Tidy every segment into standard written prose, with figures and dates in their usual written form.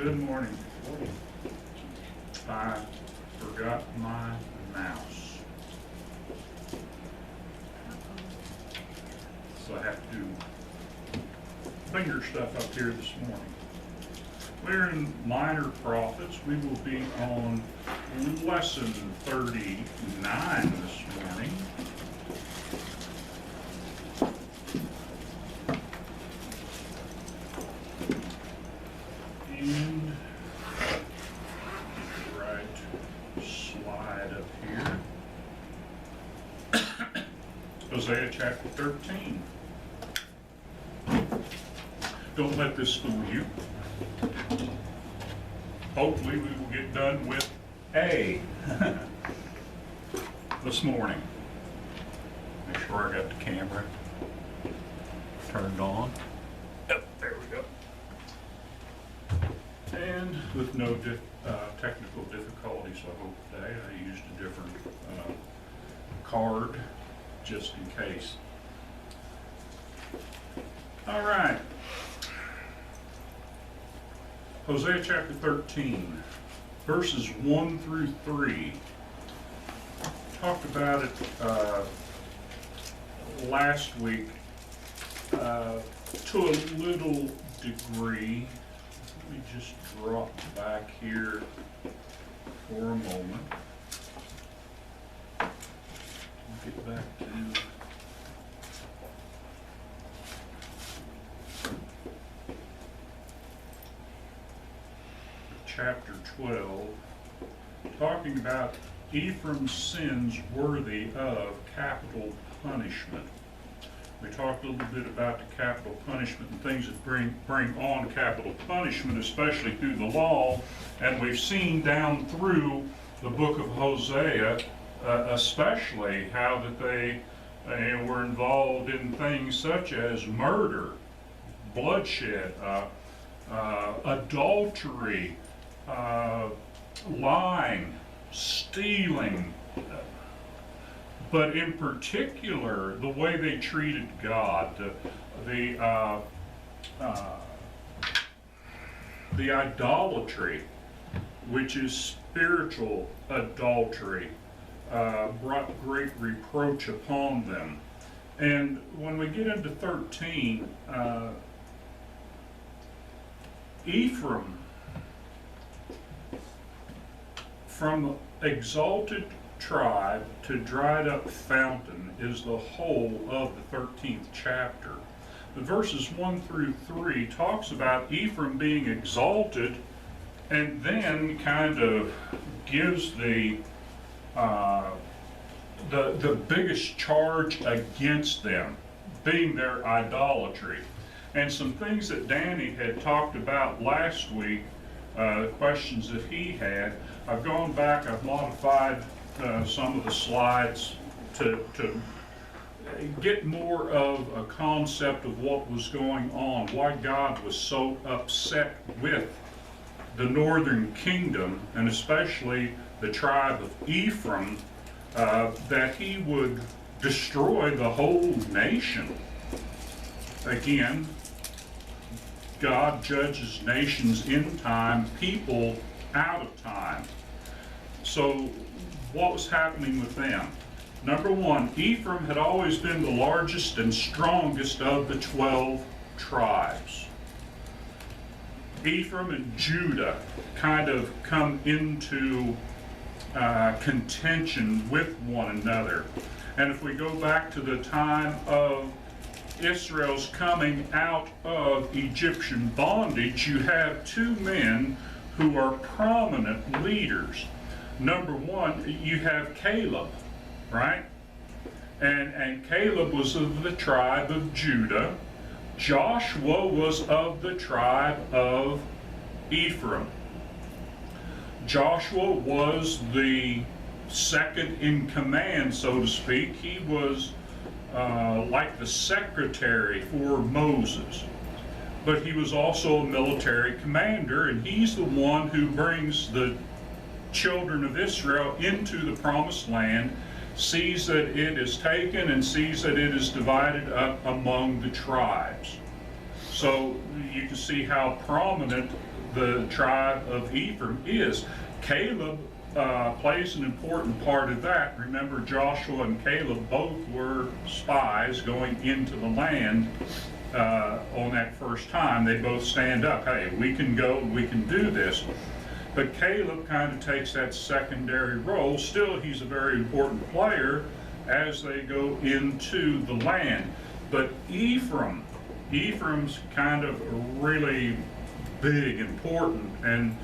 Good morning. I forgot my mouse. So I have to do finger stuff up here this morning. We're in Minor Prophets. We will be on lesson 39 this morning. And right slide up here. Hosea chapter 13. Don't let this fool you. Hopefully we will get done with A this morning. Make sure I got the camera turned on. Yep, there we go. And with no technical difficulties, I hope today. I used a different card just in case. All right. Hosea chapter 13, verses 1 through 3. Talked about it last week to a little degree. Let me just drop back here for a moment. Get back to chapter 12, talking about Ephraim's sins worthy of capital punishment. We talked a little bit about the capital punishment and things that bring on capital punishment, especially through the law, and we've seen down through the book of Hosea, especially how that they were involved in things such as murder, bloodshed, adultery, lying, stealing, but in particular, the way they treated God, the idolatry, which is spiritual adultery, brought great reproach upon them. And when we get into 13, Ephraim, from exalted tribe to dried up fountain, is the whole of the 13th chapter. The verses 1 through 3 talks about Ephraim being exalted, and then kind of gives the biggest charge against them, being their idolatry. And some things that Danny had talked about last week, questions that he had, I've gone back, I've modified some of the slides to get more of a concept of what was going on, why God was so upset with the northern kingdom, and especially the tribe of Ephraim, that he would destroy the whole nation. Again, God judges nations in time, people out of time. So what was happening with them? Number one, Ephraim had always been the largest and strongest of the 12 tribes. Ephraim and Judah kind of come into contention with one another. And if we go back to the time of Israel's coming out of Egyptian bondage, you have two men who are prominent leaders. Number one, you have Caleb, right? And Caleb was of the tribe of Judah. Joshua was of the tribe of Ephraim. Joshua was the second in command, so to speak. He was like the secretary for Moses. But he was also a military commander, and he's the one who brings the children of Israel into the promised land, sees that it is taken, and sees that it is divided up among the tribes. So you can see how prominent the tribe of Ephraim is. Caleb plays an important part of that. Remember, Joshua and Caleb both were spies going into the land on that first time. They both stand up, hey, we can go, we can do this. But Caleb kind of takes that secondary role. Still, he's a very important player as they go into the land. But Ephraim's kind of really big, important, and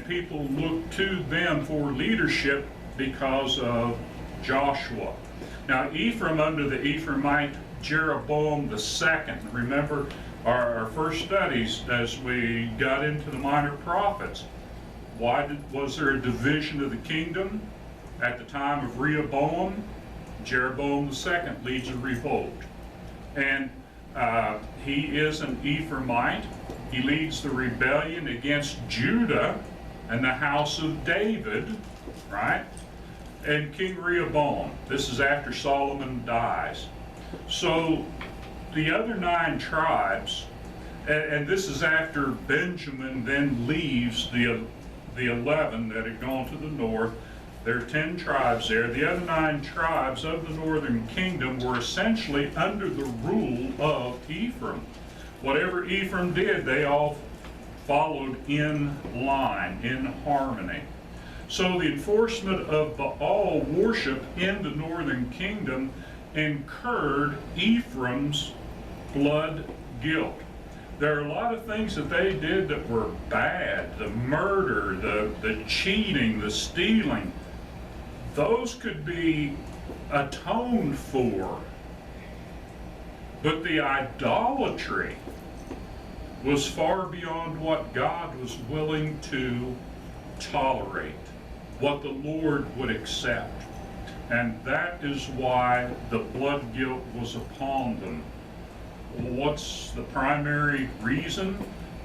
people look to them for leadership because of Joshua. Now, Ephraim, under the Ephraimite Jeroboam II, remember our first studies as we got into the minor prophets. Was there a division of the kingdom? At the time of Rehoboam, Jeroboam II leads a revolt. And he is an Ephraimite. He leads the rebellion against Judah and the house of David, right? And King Rehoboam. This is after Solomon dies. So the other 9 tribes, and this is after Benjamin then leaves the 11 that had gone to the north. There are 10 tribes there. The other 9 tribes of the northern kingdom were essentially under the rule of Ephraim. Whatever Ephraim did, they all followed in line, in harmony. So the enforcement of Baal worship in the northern kingdom incurred Ephraim's blood guilt. There are a lot of things that they did that were bad. The murder, the cheating, the stealing. Those could be atoned for. But the idolatry was far beyond what God was willing to tolerate, what the Lord would accept. And that is why the blood guilt was upon them. What's the primary reason?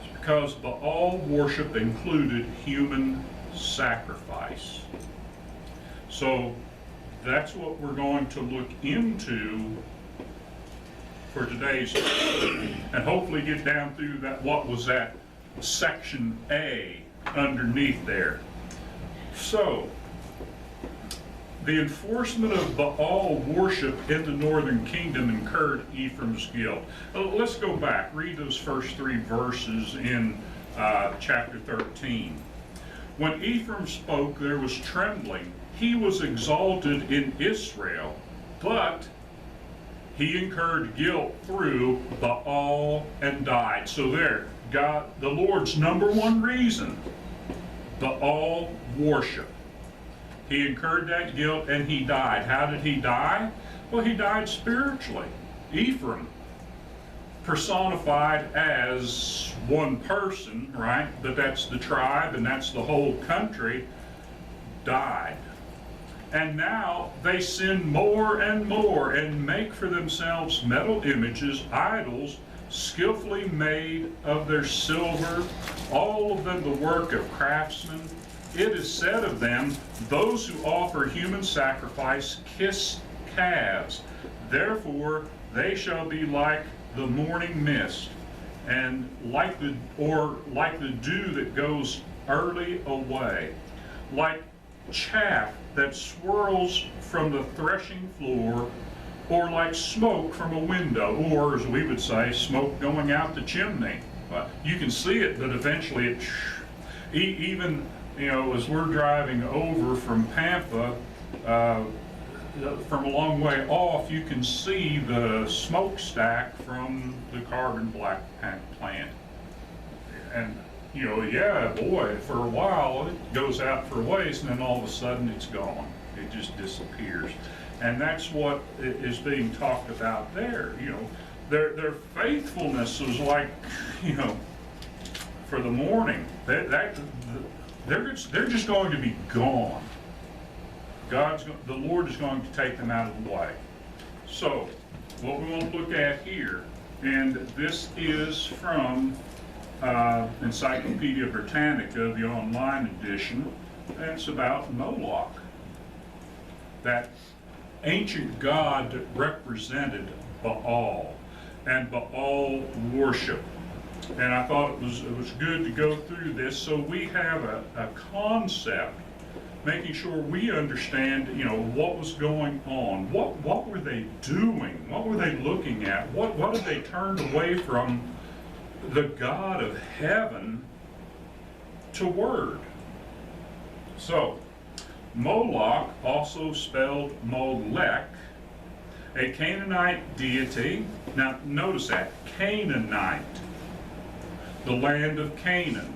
It's because Baal worship included human sacrifice. So that's what we're going to look into for today's and hopefully get down through that, what was that section A underneath there. So the enforcement of Baal worship in the northern kingdom incurred Ephraim's guilt. Let's go back, read those first 3 verses in chapter 13. When Ephraim spoke, there was trembling. He was exalted in Israel, but he incurred guilt through Baal and died. So there, God, the Lord's number 1 reason, Baal worship. He incurred that guilt and he died. How did he die? Well, he died spiritually. Ephraim, personified as one person, right? But that's the tribe and that's the whole country, died. And now they sin more and more and make for themselves metal images, idols, skillfully made of their silver, all of them the work of craftsmen. It is said of them, those who offer human sacrifice kiss calves. Therefore they shall be like the morning mist, and like the dew that goes early away, like chaff that swirls from the threshing floor, or like smoke from a window, or as we would say, smoke going out the chimney. You can see it, but eventually it, even, as we're driving over from Pampa, from a long way off, you can see the smokestack from the carbon black plant. And yeah, boy, for a while it goes out for a ways, and then all of a sudden it's gone. It just disappears. And that's what is being talked about there. Their faithfulness was like, for the morning. They're just going to be gone. The Lord is going to take them out of the way. So, what we want to look at here, and this is from Encyclopedia Britannica, the online edition, and it's about Moloch, that ancient god that represented Baal and Baal worship. And I thought it was good to go through this so we have a concept, making sure we understand, what was going on. What were they doing? What were they looking at? What had they turned away from the God of heaven to word? So, Moloch, also spelled Molech, a Canaanite deity. Now, notice that, Canaanite, the land of Canaan.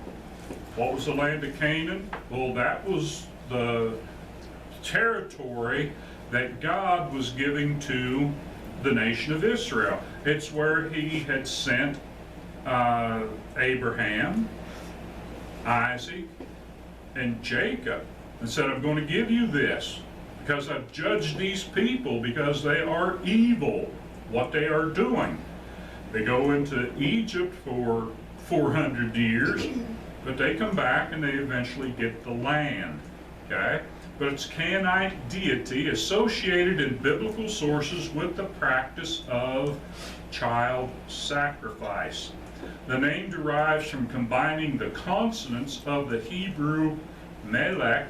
What was the land of Canaan? Well, that was the territory that God was giving to the nation of Israel. It's where he had sent Abraham, Isaac, and Jacob and said, I'm going to give you this because I've judged these people because they are evil, what they are doing. They go into Egypt for 400 years, but they come back and they eventually get the land, okay? But it's Canaanite deity associated in biblical sources with the practice of child sacrifice. The name derives from combining the consonants of the Hebrew Melech,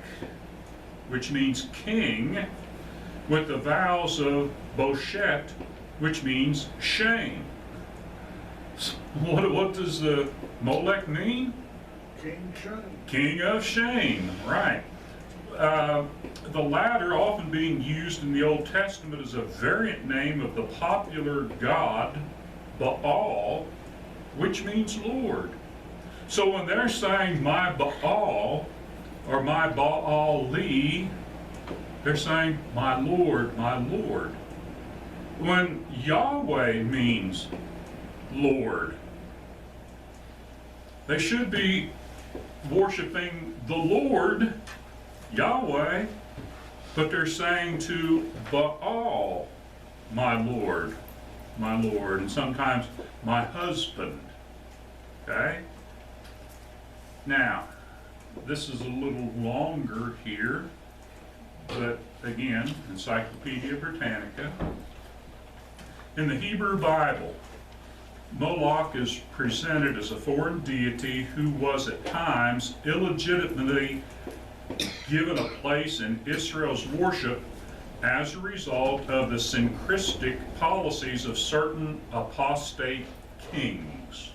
which means king, with the vowels of Boshet, which means shame. What does the Molech mean? King Shame. King of shame, right. The latter often being used in the Old Testament as a variant name of the popular god Baal, which means Lord. So when they're saying my Baal or my Baal-Li, they're saying my Lord, my Lord. When Yahweh means Lord, they should be worshiping the Lord, Yahweh, but they're saying to Baal, my Lord, and sometimes my husband, okay? Now, this is a little longer here, but again, Encyclopedia Britannica. In the Hebrew Bible, Moloch is presented as a foreign deity who was at times illegitimately given a place in Israel's worship as a result of the syncretic policies of certain apostate kings.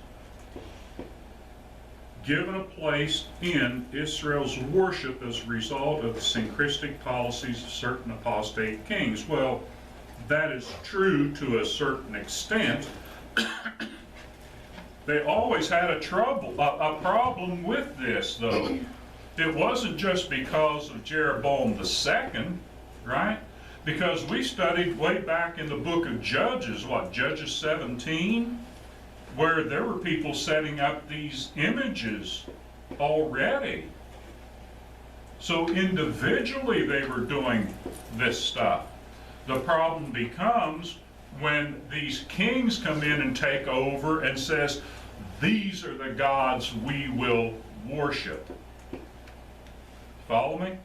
Given a place in Israel's worship as a result of the syncretic policies of certain apostate kings. Well, that is true to a certain extent. They always had a problem with this, though. It wasn't just because of Jeroboam II, right? Because we studied way back in the book of Judges, Judges 17, where there were people setting up these images already. So individually they were doing this stuff. The problem becomes when these kings come in and take over and says, these are the gods we will worship. Follow me?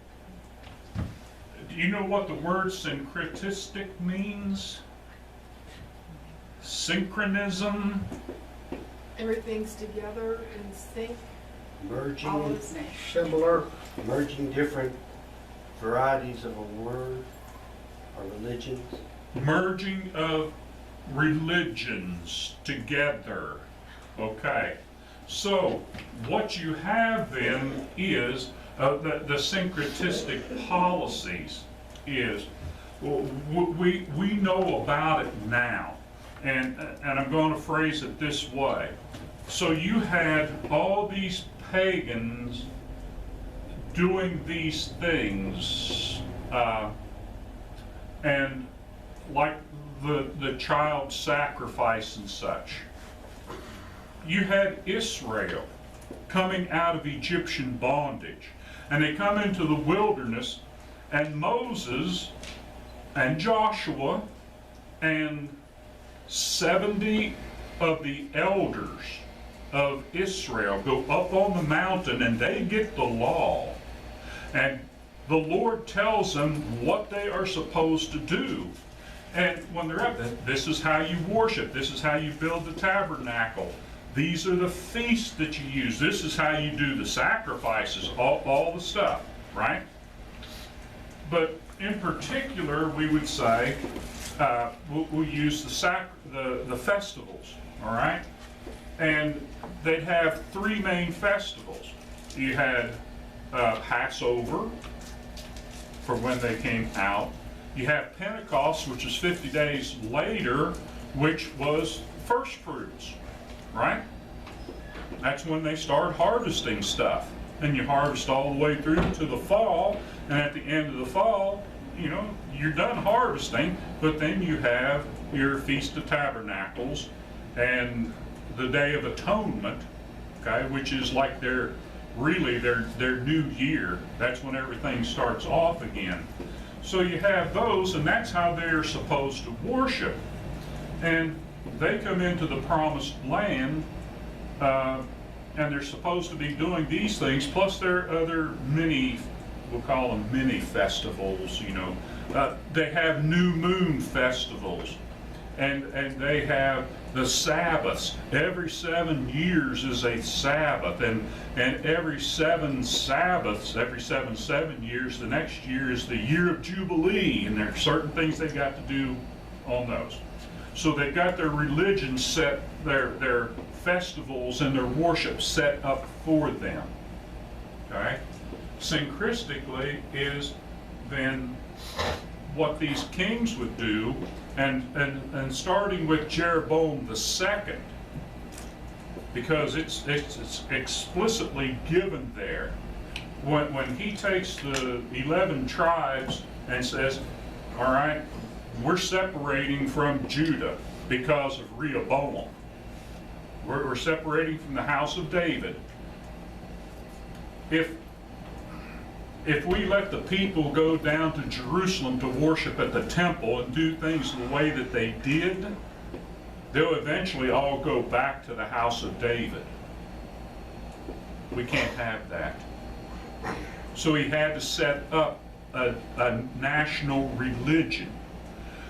Do you know what the word syncretistic means? Synchronism. Everything's together in sync. Merging, Similar. merging different varieties of a word or religions. Merging of religions together. Okay. So what you have then is the syncretistic policies is, we know about it now. And I'm going to phrase it this way. So you had all these pagans doing these things, and like the child sacrifice and such. You had Israel coming out of Egyptian bondage, and they come into the wilderness, and Moses and Joshua and 70 of the elders of Israel go up on the mountain, and they get the law, and the Lord tells them what they are supposed to do. And when they're up, this is how you worship, this is how you build the tabernacle, These are the feasts that you use. This is how you do the sacrifices, all the stuff, right? But in particular, we would say we'll use the festivals, all right? And they'd have three main festivals. You had Passover for when they came out. You have Pentecost, which is 50 days later, which was first fruits, right? That's when they start harvesting stuff. And you harvest all the way through to the fall, and at the end of the fall, you know, you're done harvesting, but then you have your Feast of Tabernacles and the Day of Atonement, okay, which is like their new year. That's when everything starts off again. So you have those, and that's how they're supposed to worship. And they come into the promised land, and they're supposed to be doing these things, plus there are other mini, we'll call them mini festivals, you know. They have new moon festivals, and they have the Sabbaths. Every 7 years is a Sabbath, and every 7 Sabbaths, every 7 years, the next year is the year of Jubilee, and there are certain things they've got to do on those. So they've got their religion set, their festivals and their worship set up for them. Okay? Synchristically is then what these kings would do, and starting with Jeroboam the second, because it's explicitly given there. When he takes the 11 tribes and says, all right, we're separating from Judah because of Rehoboam. We're separating from the house of David. If we let the people go down to Jerusalem to worship at the temple and do things the way that they did, they'll eventually all go back to the house of David. We can't have that. So he had to set up a national religion.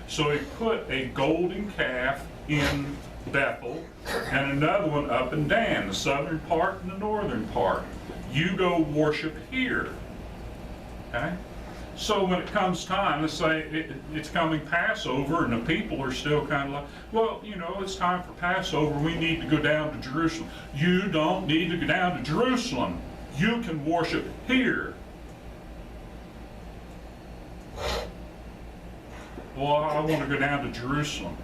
So he put a golden calf in Bethel and another one up in Dan, the southern part and the northern part. You go worship here. Okay? So when it comes time, let's say it's coming Passover, and the people are still kind of like, well, you know, it's time for Passover. We need to go down to Jerusalem. You don't need to go down to Jerusalem. You can worship here. Well, I want to go down to Jerusalem.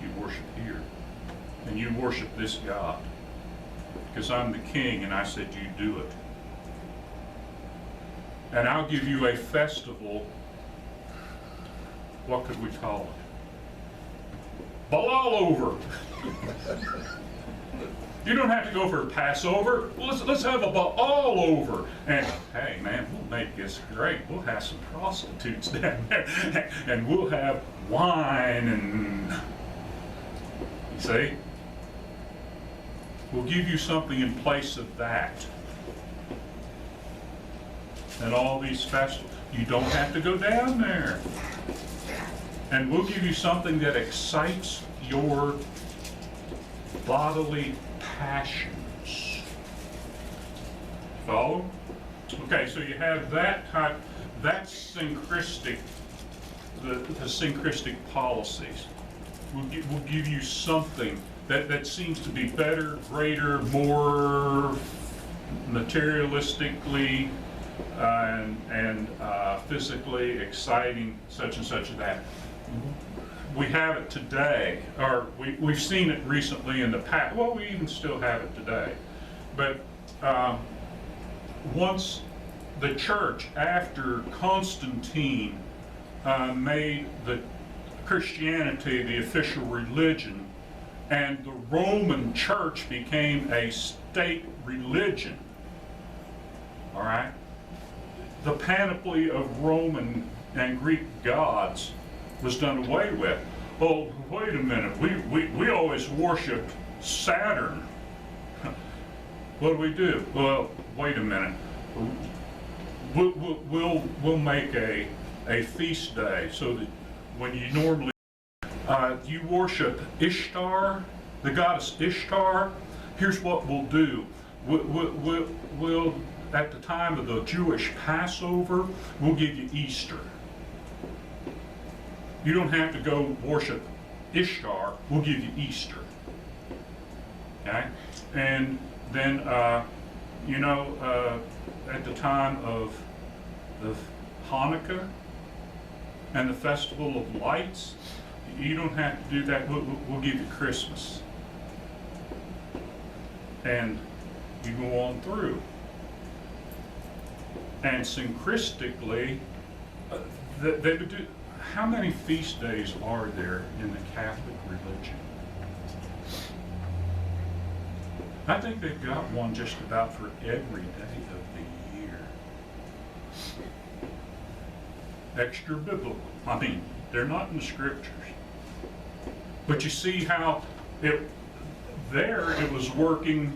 You worship here. And you worship this God. Because I'm the king, and I said you do it. And I'll give you a festival. What could we call it? Baal over. You don't have to go for a Passover. Let's have a Baal over. And hey, man, we'll make this great. We'll have some prostitutes down there, and we'll have wine, and you see. We'll give you something in place of that. And all these festivals, you don't have to go down there. And we'll give you something that excites your bodily passions. Follow? Okay, so you have that type, that's syncretic, the syncretic policies. We'll give you something that seems to be better, greater, more materialistically and physically exciting, such and such and that. We have it today, or we've seen it recently in the past. Well, we even still have it today. But once the church, after Constantine made the Christianity the official religion, and the Roman church became a state religion, all right? The panoply of Roman and Greek gods was done away with. Oh, wait a minute, we always worshiped Saturn. What do? Well, wait a minute. We'll make a feast day so that when you normally You worship Ishtar, the goddess Ishtar. Here's what we'll do. We'll at the time of the Jewish Passover, we'll give you Easter. You don't have to go worship Ishtar. We'll give you Easter. Okay? And then, at the time of Hanukkah and the Festival of Lights, you don't have to do that. We'll give you Christmas. And you go on through. And synchristically, they would do. How many feast days are there in the Catholic religion? I think they've got one just about for every day of the year. Extra biblical. I mean, they're not in the scriptures. But you see how it was working,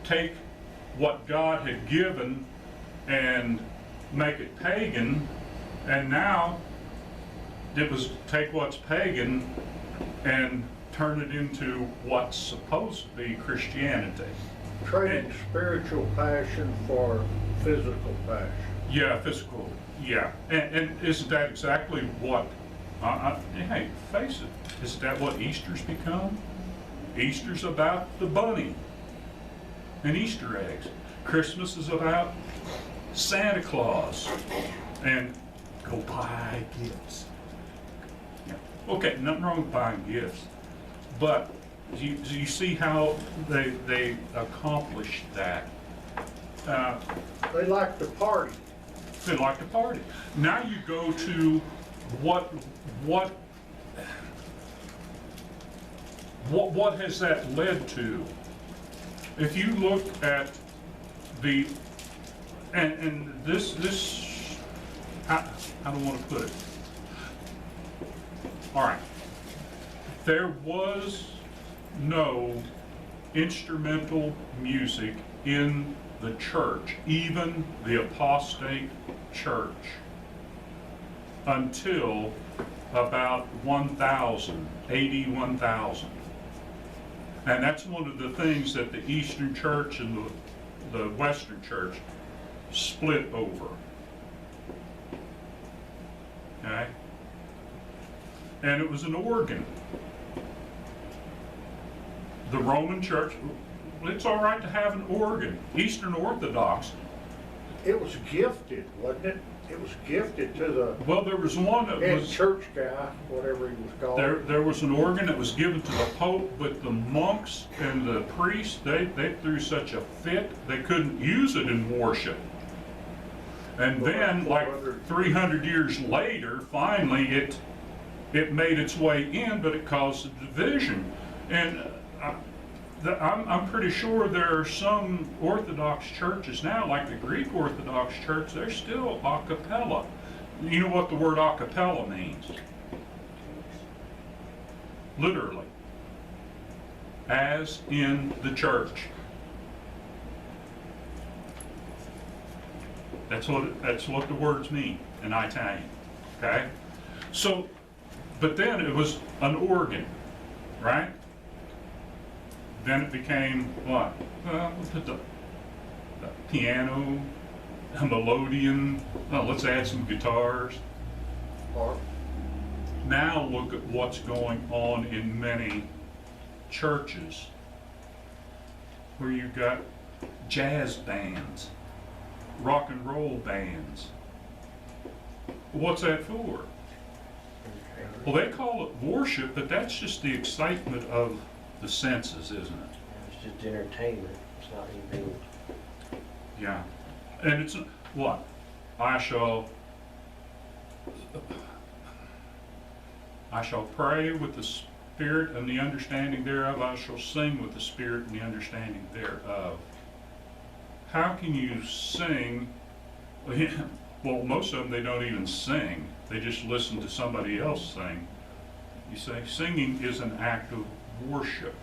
take what God had given and make it pagan, and now it was take what's pagan and turn it into what's supposed to be Christianity. Trading spiritual passion for physical passion. Yeah, physical, yeah. And isn't that exactly what, hey, face it, isn't that what Easter's become? Easter's about the bunny and Easter eggs. Christmas is about Santa Claus and go buy gifts. Yeah. Okay, nothing wrong with buying gifts, but you see how they accomplished that. They like to party. They like to party. Now you go to what has that led to? If you look at the and this I don't want to put it. All right. There was no instrumental music in the church, even the apostate church, until about 1000, AD 1000. And that's one of the things that the Eastern Church and the Western Church split over. Okay? And it was an organ. The Roman Church, it's all right to have an organ. Eastern Orthodox. It was gifted, wasn't it? It was gifted to the Well, there was one that head was church guy, whatever he was called. there was an organ that was given to the Pope, but the monks and the priests, they threw such a fit they couldn't use it in worship. And then, like 300 years later, finally it made its way in, but it caused a division. And I'm pretty sure there are some Orthodox churches now, like the Greek Orthodox Church, they're still a cappella. You know what the word a cappella means? Literally. As in the church. That's what the words mean in Italian. Okay? So, but then it was an organ, right? Then it became what? Well, we'll put the piano, a melodeon. Well, let's add some guitars. Or Now look at what's going on in many churches, where you've got jazz bands, rock and roll bands. What's that for? Well, they call it worship, but that's just the excitement of the senses, isn't it? It's just entertainment. It's not anything. Yeah. And it's what? I shall pray with the Spirit and the understanding thereof. I shall sing with the Spirit and the understanding thereof. How can you sing? Well, most of them, they don't even sing. They just listen to somebody else sing. You say singing is an act of worship.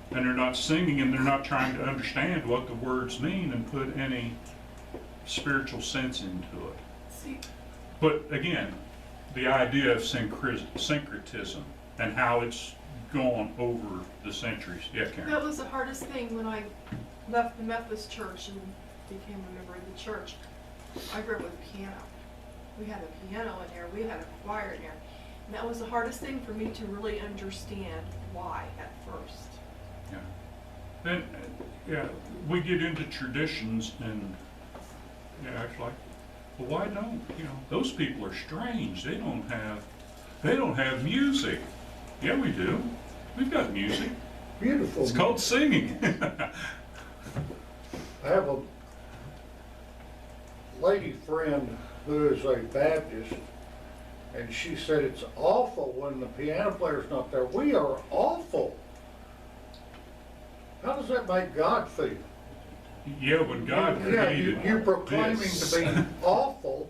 And they're not singing and they're not trying to understand what the words mean and put any spiritual sense into it. See, But again, the idea of syncretism and how it's gone over the centuries. Yeah, Karen? That was the hardest thing when I left the Methodist church and became a member of the church. I grew up with piano. We had a piano in there, we had a choir in there. And that was the hardest thing for me to really understand why at first. Yeah. Then, yeah, we get into traditions and, yeah, it's like, well, why don't, those people are strange. They don't have music. Yeah, we do. We've got music. Beautiful. It's called singing. I have a lady friend who is a Baptist, and she said it's awful when the piano player's not there. We are awful. How does that make God feel? Yeah, when God Yeah, created you're proclaiming this. to be awful,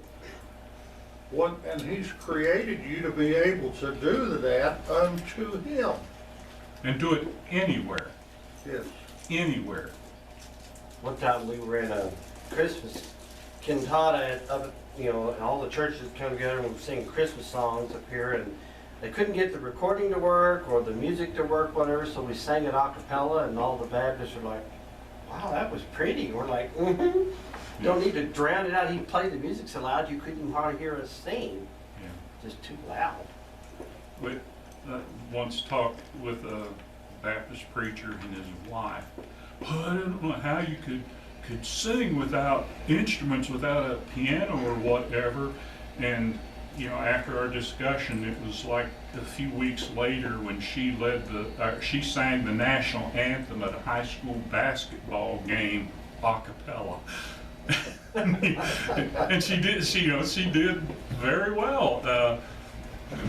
and He's created you to be able to do that unto Him. And do it anywhere. Yes. Anywhere. One time we were in a Christmas cantata and all the churches come together and we sing Christmas songs up here, and they couldn't get the recording to work or the music to work, whatever, so we sang it a cappella, and all the Baptists were like, wow, that was pretty. We're like, mm-hmm. Don't need to drown it out. He played the music so loud you couldn't even hardly hear us sing. Yeah. Just too loud. We once talked with a Baptist preacher and his wife. Oh, I don't know how you could sing without instruments, without a piano or whatever. And after our discussion, it was like a few weeks later when she she sang the national anthem at a high school basketball game a cappella. And she did very well.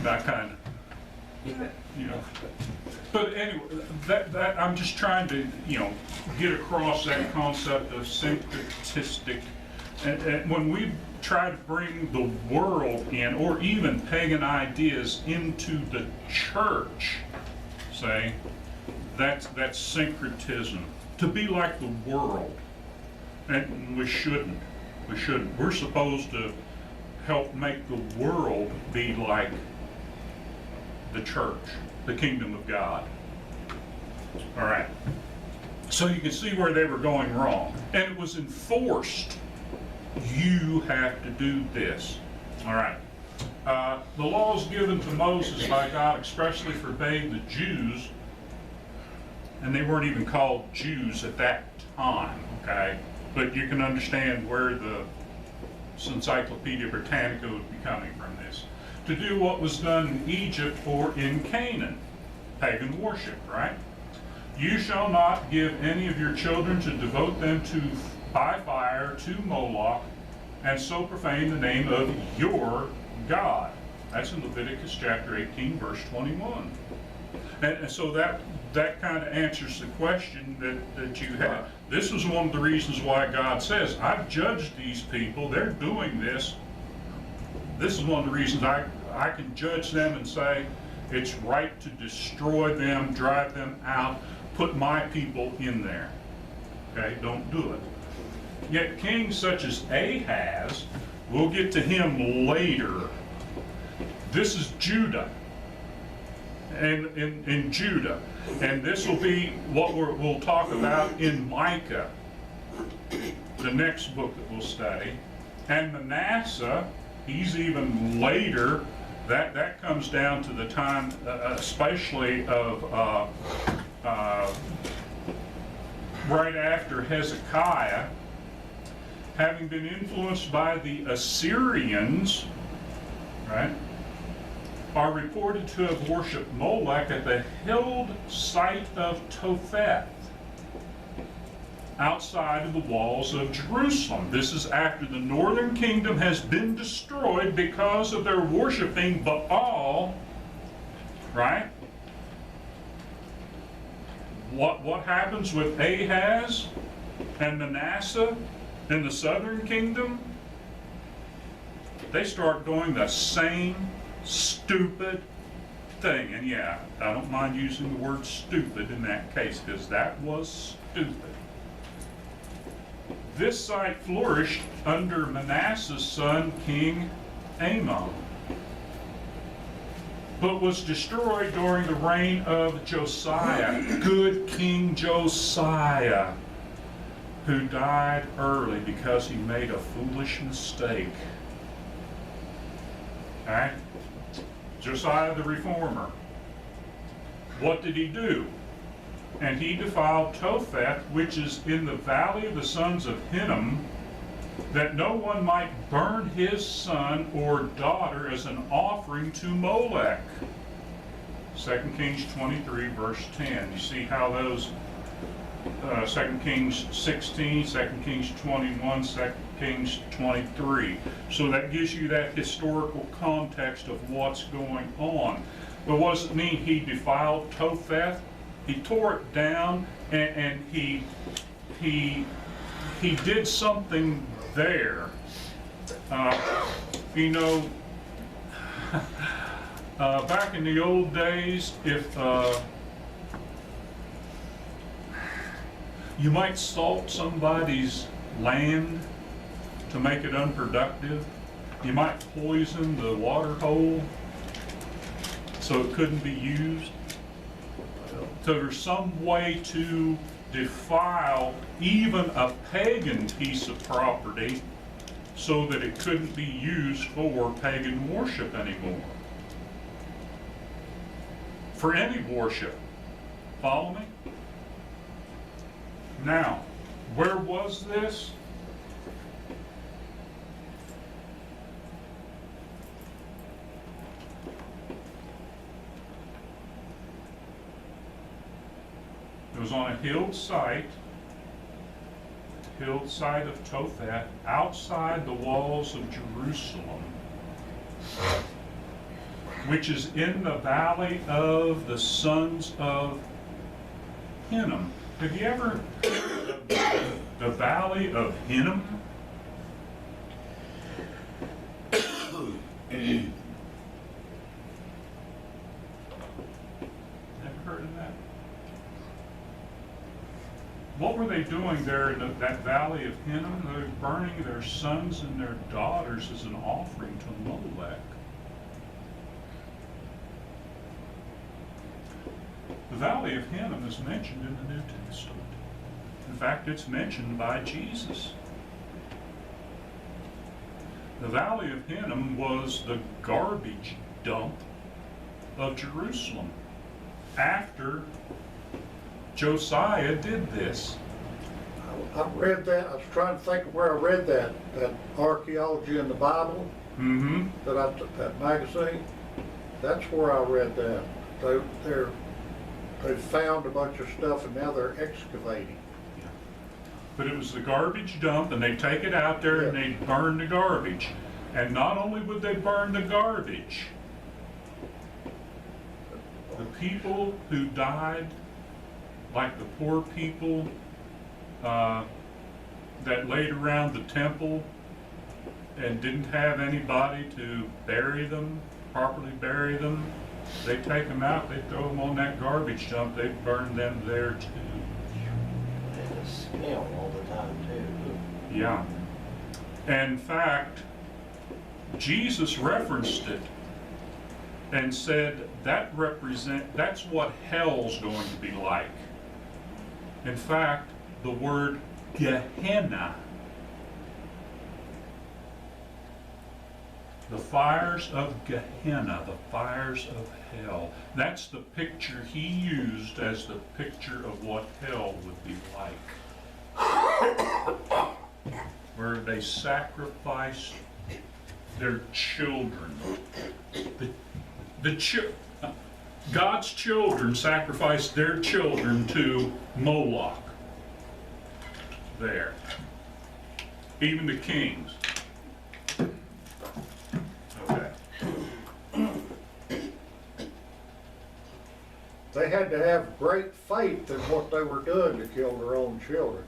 That kind of, But anyway, that I'm just trying to, get across that concept of syncretistic. And when we try to bring the world in, or even pagan ideas into the church, say, that's syncretism. To be like the world. And we shouldn't. We shouldn't. We're supposed to help make the world be like the church, the kingdom of God. All right. So you can see where they were going wrong. And it was enforced. You have to do this. All right. The laws given to Moses by God expressly forbade the Jews, and they weren't even called Jews at that time, okay? But you can understand where the Encyclopedia Britannica would be coming from this. To do what was done in Egypt or in Canaan, pagan worship, right? You shall not give any of your children to devote them by fire to Moloch, and so profane the name of your God. That's in Leviticus chapter 18, verse 21. And so that kind of answers the question that you had. This is one of the reasons why God says, I've judged these people, they're doing this. This is one of the reasons I can judge them and say, it's right to destroy them, drive them out, put my people in there. Okay, don't do it. Yet kings such as Ahaz, we'll get to him later. This is Judah. And in Judah. And this will be what we'll talk about in Micah, the next book that we'll study. And Manasseh, he's even later. That comes down to the time, especially of right after Hezekiah, having been influenced by the Assyrians, right, are reported to have worshipped Molech at the hilled site of Topheth, outside of the walls of Jerusalem. This is after the northern kingdom has been destroyed because of their worshiping Baal, right? What happens with Ahaz and Manasseh in the southern kingdom? They start doing the same stupid thing. And yeah, I don't mind using the word stupid in that case, because that was stupid. This site flourished under Manasseh's son, King Amon. but was destroyed during the reign of Josiah, good King Josiah, who died early because he made a foolish mistake. Okay? Josiah the reformer. What did he do? And he defiled Topheth, which is in the valley of the sons of Hinnom, that no one might burn his son or daughter as an offering to Molech. 2 Kings 23, verse 10. You see how those 2 Kings 16, 2 Kings 21, 2 Kings 23. So that gives you that historical context of what's going on. But what does it mean he defiled Topheth? He tore it down, and he did something there. You know, back in the old days, if you might salt somebody's land to make it unproductive, you might poison the water hole so it couldn't be used. So there's some way to defile even a pagan piece of property so that it couldn't be used for pagan worship anymore. For any worship. Follow me? Now, where was this? It was on a hillside of Topheth, outside the walls of Jerusalem, which is in the valley of the sons of Hinnom. Have you ever heard of the valley of Hinnom? Never heard of that? What were they doing there in that valley of Hinnom? They were burning their sons and their daughters as an offering to Molech. The valley of Hinnom is mentioned in the New Testament. In fact, it's mentioned by Jesus. The valley of Hinnom was the garbage dump of Jerusalem after Josiah did this. I read that, I was trying to think of where I read that archaeology in the Bible, that magazine. That's where I read that. They found a bunch of stuff and now they're excavating. But it was the garbage dump, and they take it out there and they burn the garbage. And not only would they burn the garbage, the people who died, like the poor people that laid around the temple and didn't have anybody to bury them, properly bury them, they take them out, they throw them on that garbage dump, they burn them there too. And a smell all the time too. Yeah. In fact, Jesus referenced it and said that's what hell's going to be like. In fact, the word Gehenna, the fires of Gehenna, the fires of hell, that's the picture he used as the picture of what hell would be like. Where they sacrificed their children. God's children sacrificed their children to Moloch. There. Even the kings. Okay. They had to have great faith in what they were doing to kill their own children.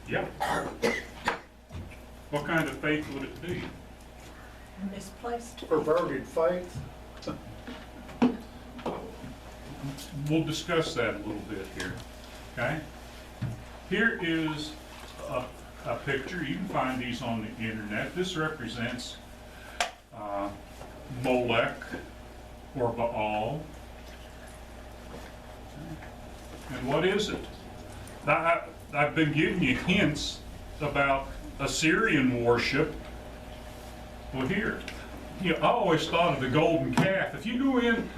Yep. What kind of faith would it be? Misplaced. Perverted faith. We'll discuss that a little bit here. Okay? Here is a picture. You can find these on the internet. This represents Molech or Baal. And what is it? I've been giving you hints about Assyrian worship. Well, here, I always thought of the golden calf. If you go in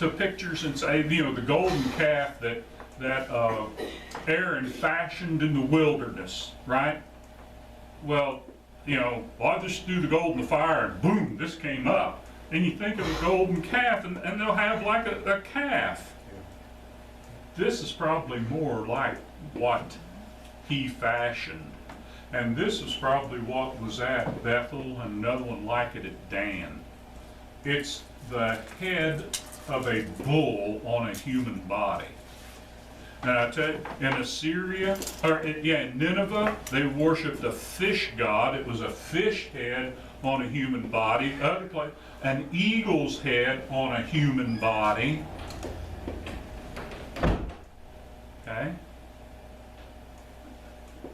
to pictures and say, the golden calf that Aaron fashioned in the wilderness, right? Well, I just threw the gold in the fire and boom, this came up. And you think of a golden calf and they'll have like a calf. This is probably more like what he fashioned. And this is probably what was at Bethel and another one like it at Dan. It's the head of a bull on a human body. And I tell you, in Assyria, in Nineveh, they worshipped a fish god. It was a fish head on a human body. Other place, an eagle's head on a human body. Okay.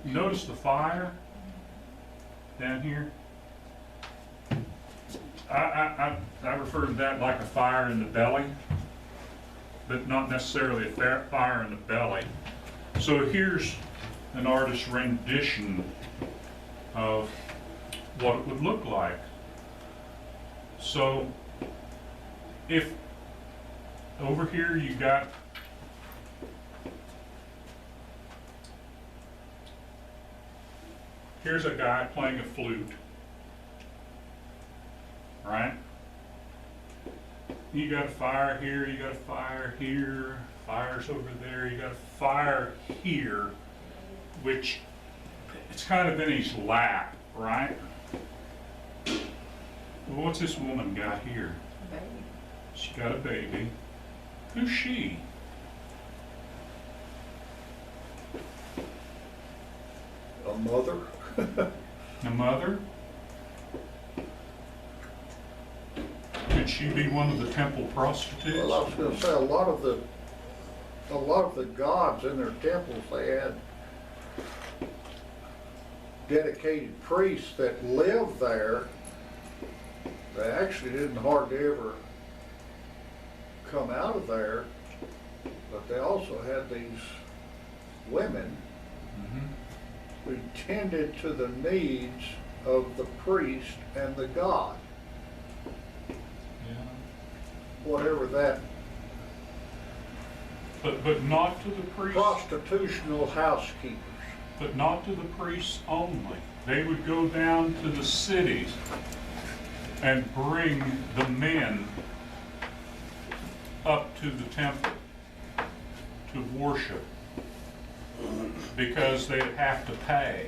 Notice the down here. I refer to that like a fire in the belly, but not necessarily a fire in the belly. So here's an artist's rendition of what it would look like. So if over here you got here's a guy playing a flute, right? You got a fire here, you got a fire here, fire's over there, you got a fire here, which it's kind of in his lap, right? Well, what's this woman got here? Baby. She got a baby. Who's she? A mother. The mother? Could she be one of the temple prostitutes? Well, I was going to say a lot of the gods in their temples, they had dedicated priests that lived there. They actually didn't hardly ever come out of there, but they also had these women who tended to the needs of the priest and the god. Yeah. Whatever that But not to the priests. prostitutional housekeepers. But not to the priests only. They would go down to the cities and bring the men up to the temple to worship because they'd have to pay.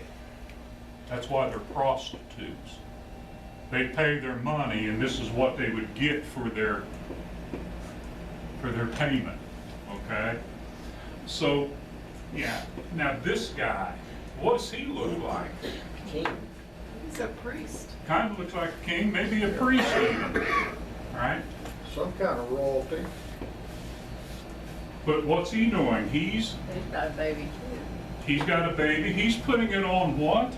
That's why they're prostitutes. They'd pay their money, and this is what they would get for their payment. Okay? So, yeah. Now this guy, what does he look like? King. He's a priest. Kind of looks like a king, maybe a priest even. Right? Some kind of royalty. But what's he doing? He's got a baby too. got a baby. He's putting it on what?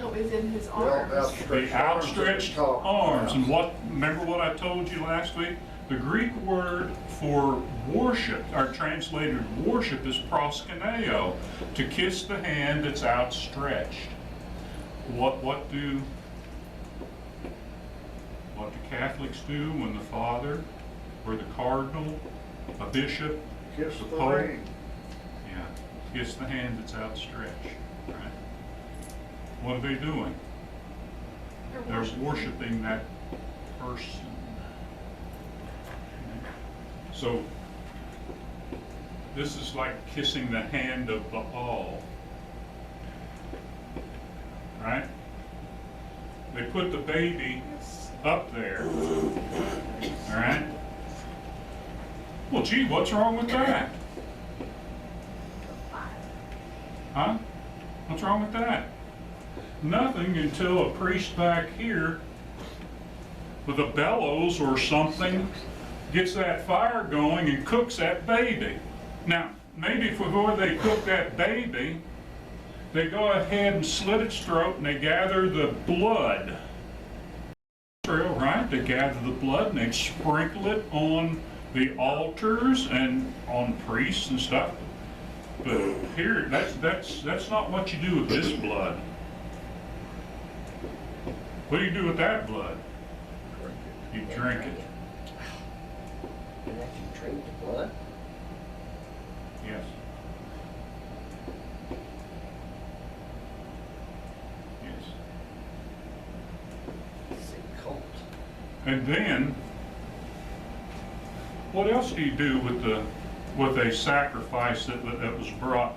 Oh, it's in his Well, arms. outstretched The outstretched arms. arms. And what? Remember what I told you last week? The Greek word for worship, or translated worship, is proskuneo, to kiss the hand that's outstretched. What do Catholics do when the father or the cardinal, a bishop, Kiss the the Pope? ring. Yeah, kiss the hand that's outstretched. Right? What are they doing? They're worshiping that person. So this is like kissing the hand of Baal. Right? They put the baby up there. All right? Well, gee, what's wrong with that? Huh? What's wrong with that? Nothing until a priest back here with a bellows or something gets that fire going and cooks that baby. Now, maybe before they cook that baby, they go ahead and slit its throat and they gather the blood Israel, right? They gather the blood and they'd sprinkle it on the altars and on priests and stuff. But here, that's not what you do with this blood. What do you do with that blood? You drink it. And actually drink the blood? Yes. Yes. It's a cult. And then, what else do you do with a sacrifice that was brought,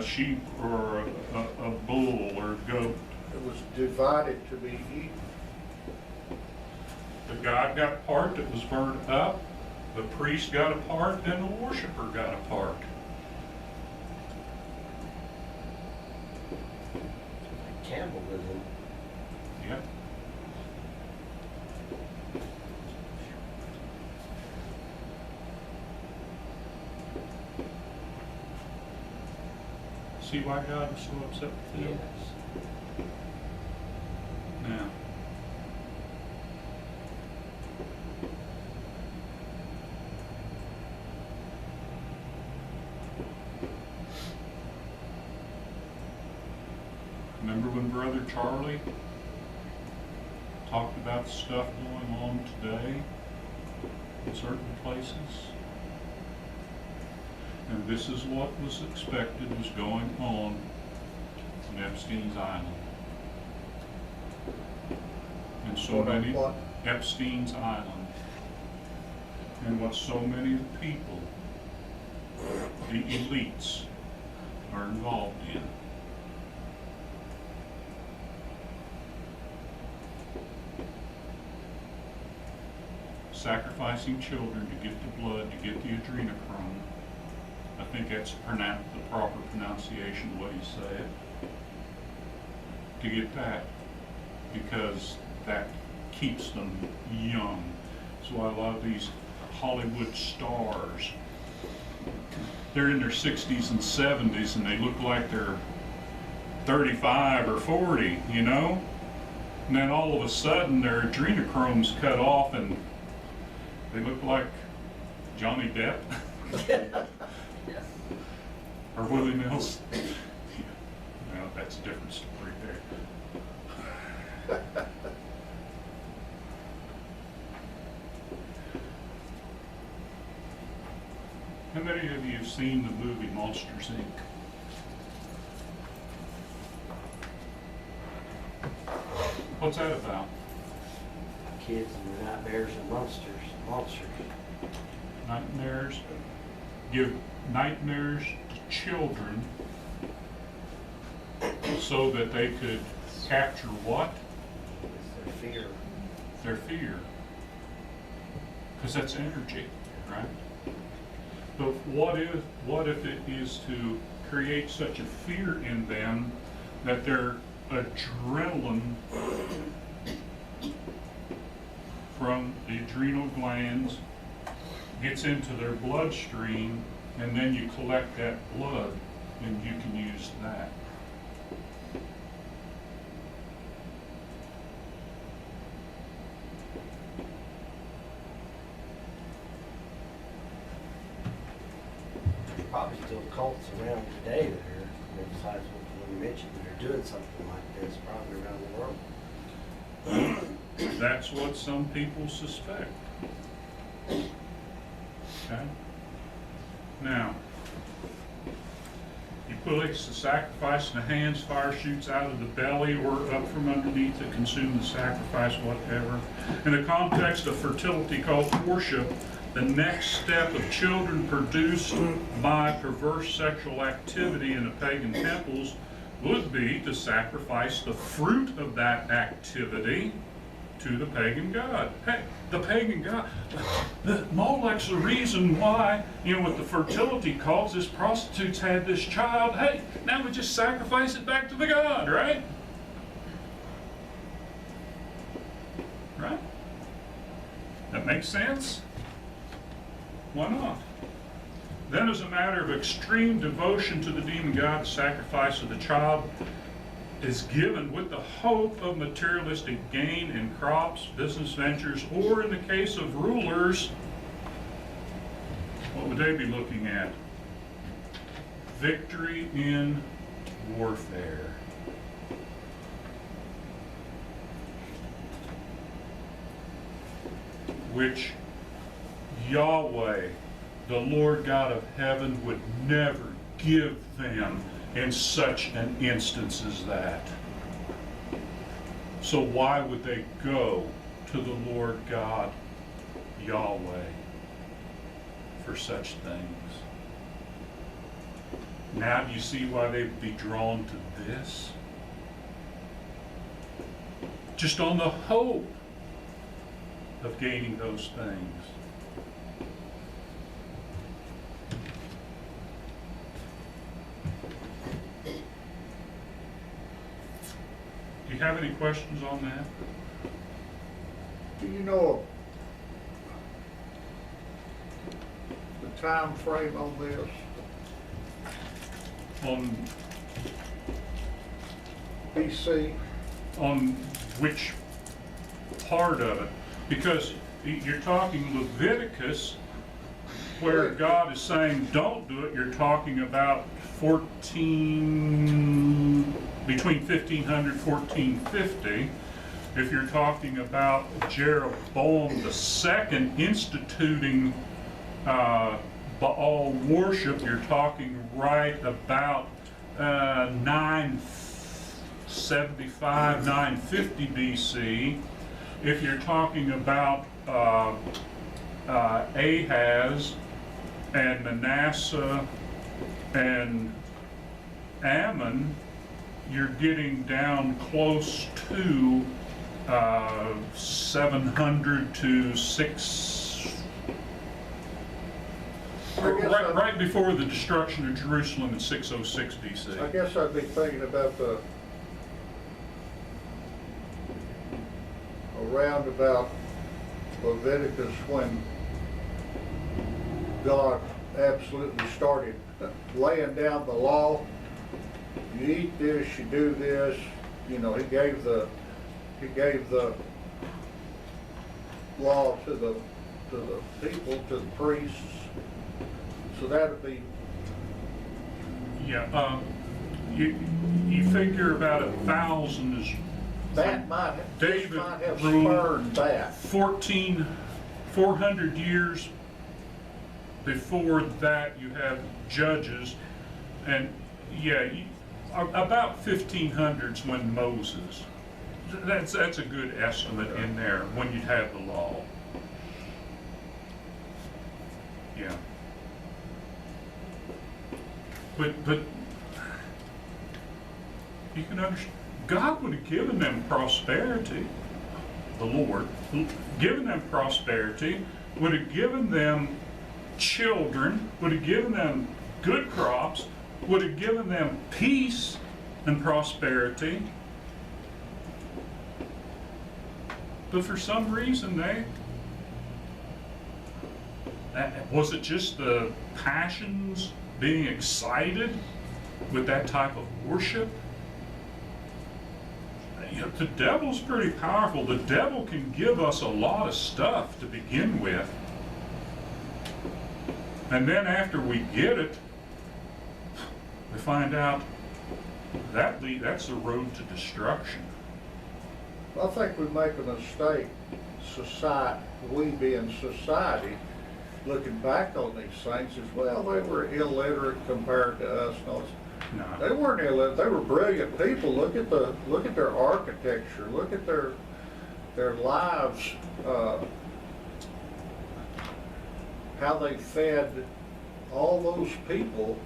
sheep or a bull or a goat? It was divided to be eaten. The God got a part that was burned up, the priest got a part, and the worshiper got a part. Like cannibalism. Yep. See why God was so upset with them? Yes. Now, remember when Brother Charlie talked about stuff going on today in certain places? And this is what was expected was going on Epstein's Island. And so What on many, what? Epstein's Island. And what so many of the people, the elites, are involved in. Sacrificing children to get the blood, to get the adrenochrome. I think that's the proper pronunciation, the way you say it. To get that, because that keeps them young. So a lot of these Hollywood stars, they're in their 60s and 70s and they look like they're 35 or 40, you know? And then all of a sudden their adrenochrome's cut off and they look like Johnny Depp. Or Willie Nelson. Well, that's a different story there. How many of you have seen the movie Monsters, Inc.? What's that about? Kids and their nightmares and monsters. Nightmares. Give nightmares to children so that they could capture what? It's their fear. Their fear. Because that's energy, right? But what if it is to create such a fear in them that their adrenaline from the adrenal glands gets into their bloodstream, and then you collect that blood and you can use that. There's probably still cults around today that are, besides what you mentioned, that are doing something like this probably around the world. That's what some people suspect. Okay? Now, you place the sacrifice in the hands, fire shoots out of the belly or up from underneath to consume the sacrifice, whatever. In the context of fertility cult worship, the next step of children produced by perverse sexual activity in the pagan temples would be to sacrifice the fruit of that activity to the pagan god. Hey, the pagan god. Molech's the reason why, with the fertility cults, this prostitutes had this child. Hey, now we just sacrifice it back to the god, right? Right? That makes sense? Why not? Then, as a matter of extreme devotion to the demon god, the sacrifice of the child is given with the hope of materialistic gain in crops, business ventures, or in the case of rulers, what would they be looking at? Victory in warfare. Which Yahweh, the Lord God of heaven, would never give them in such an instance as that. So why would they go to the Lord God, Yahweh, for such things? Now do you see why they would be drawn to this? Just on the hope of gaining those things. Do you have any questions on that? Do you know the time frame on this? On BC? on which part of it? Because you're talking Leviticus, where God is saying don't do it. You're talking about between 1500 1450. If you're talking about Jeroboam II instituting Baal worship, you're talking right about 975, 950 BC. If you're talking about Ahaz and Manasseh and Ammon, you're getting down close to 700 to 6. Right before the destruction of Jerusalem in 606 BC. I guess I'd be thinking about around about Leviticus, when God absolutely started laying down the law. You eat this, you do this. You know, he gave the law to the people, to the priests. So that'd be, Yeah, you figure about 1,000 is that might David have ruled spurred that. 400 years before that you have Judges, and about 1500s when Moses. That's a good estimate in there when you'd have the law. Yeah. But you can understand, God would have given them prosperity, the Lord, given them prosperity, would have given them children, would have given them good crops, would have given them peace and prosperity. But for some reason was it just the passions being excited with that type of worship? You know, the devil's pretty powerful. The devil can give us a lot of stuff to begin with. And then after we get it, we find out that's the road to destruction. I think we make a mistake, we being society, looking back on these things as well. They were illiterate compared to us. No, No. they weren't illiterate. They were brilliant people. Look at their architecture. Look at their lives. How they fed all those people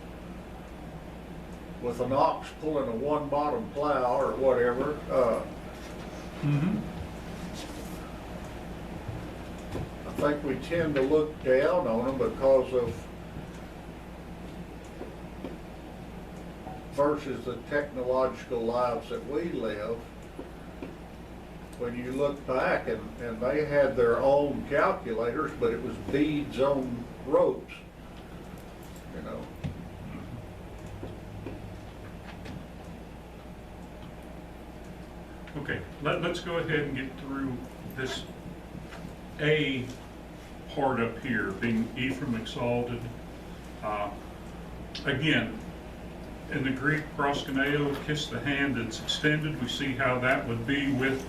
with an ox pulling a one-bottom plow or whatever. I think we tend to look down on them because of versus the technological lives that we live. When you look back and they had their own calculators, but it was beads on ropes, you know. Okay, let's go ahead and get through this A part up here, being Ephraim exalted. Again, in the Greek, proskuneo, kiss the hand that's extended. We see how that would be with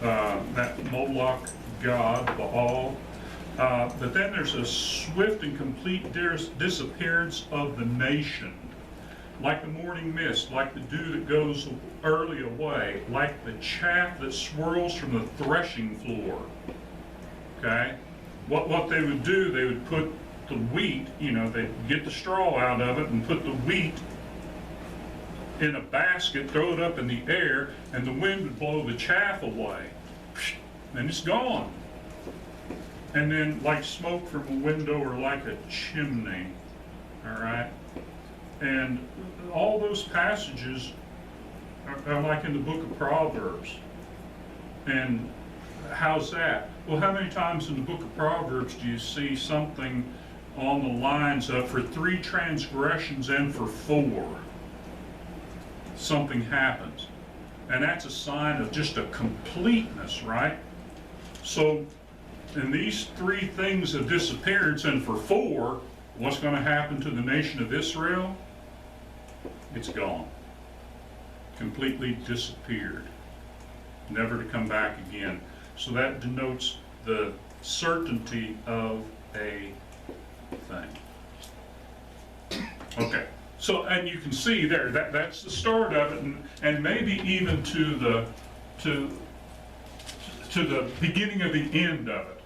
that Moloch god, Baal. But then there's a swift and complete disappearance of the nation. Like the morning mist, like the dew that goes early away, like the chaff that swirls from the threshing floor. Okay? What they would do, they would put the wheat, they'd get the straw out of it and put the wheat in a basket, throw it up in the air, and the wind would blow the chaff away. And it's gone. And then like smoke from a window or like a chimney. All right? And all those passages are like in the book of Proverbs. And how's that? Well, how many times in the book of Proverbs do you see something on the lines of for 3 transgressions and for 4? Something happens. And that's a sign of just a completeness, right? So, in these 3 things of disappearance and for 4, what's going to happen to the nation of Israel? It's gone. Completely disappeared. Never to come back again. So that denotes the certainty of a thing. Okay. So, and you can see there, that's the start of it, and maybe even to the beginning of the end of it.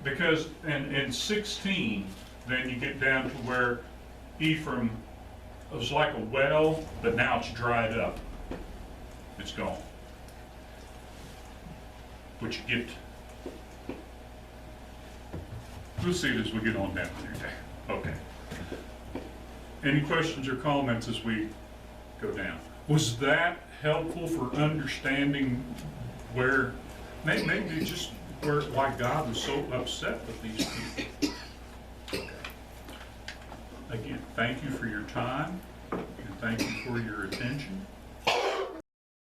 Because in 16, then you get down to where Ephraim was like a well, but now it's dried up. It's gone. Which you get. We'll see it as we get on down there. Okay. Any questions or comments as we go down? Was that helpful for understanding where, maybe just why God was so upset with these people? Okay. Again, thank you for your time, and thank you for your attention.